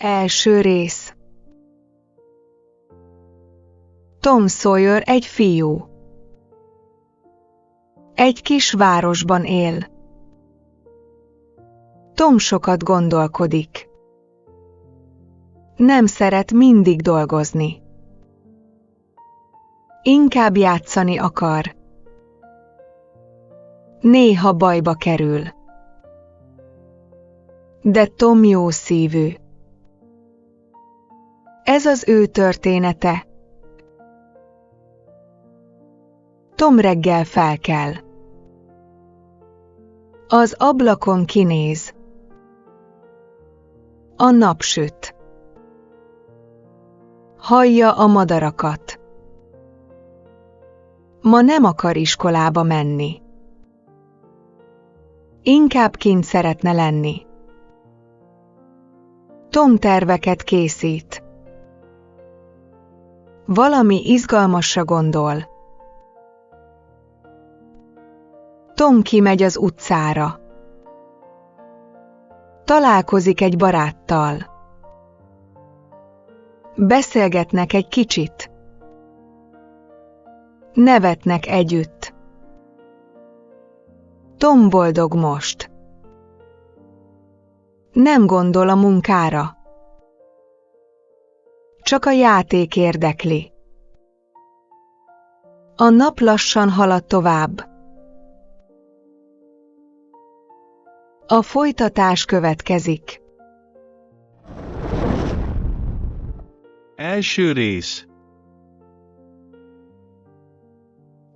Első rész. Tom Sawyer egy fiú. Egy kis városban él. Tom sokat gondolkodik. Nem szeret mindig dolgozni. Inkább játszani akar. Néha bajba kerül. De Tom jó szívű. Ez az ő története. Tom reggel felkel. Az ablakon kinéz. A nap süt. Hallja a madarakat. Ma nem akar iskolába menni. Inkább kint szeretne lenni. Tom terveket készít. Valami izgalmasra gondol. Tom kimegy az utcára. Találkozik egy baráttal. Beszélgetnek egy kicsit. Nevetnek együtt. Tom boldog most. Nem gondol a munkára. Csak a játék érdekli. A nap lassan halad tovább. A folytatás következik. Első rész.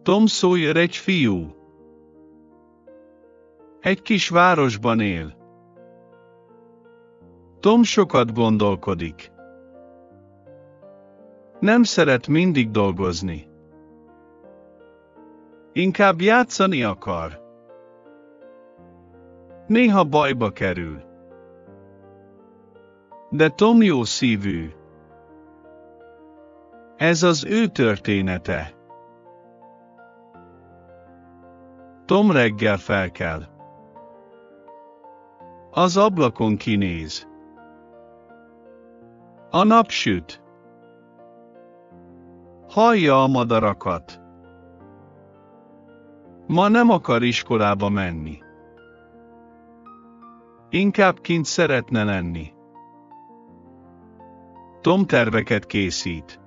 Tom Sawyer egy fiú. Egy kis városban él. Tom sokat gondolkodik. Nem szeret mindig dolgozni. Inkább játszani akar. Néha bajba kerül. De Tom jó szívű. Ez az ő története. Tom reggel felkel. Az ablakon kinéz. A nap süt. Hallja a madarakat. Ma nem akar iskolába menni. Inkább kint szeretne lenni. Tom terveket készít.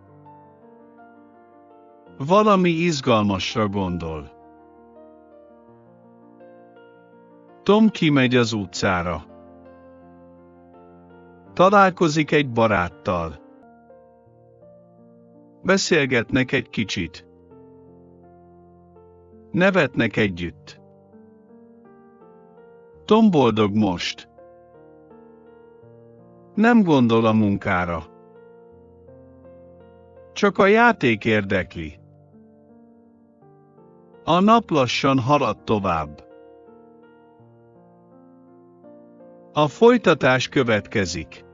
Valami izgalmasra gondol. Tom kimegy az utcára. Találkozik egy baráttal. Beszélgetnek egy kicsit. Nevetnek együtt. Tom boldog most. Nem gondol a munkára. Csak a játék érdekli. A nap lassan halad tovább. A folytatás következik.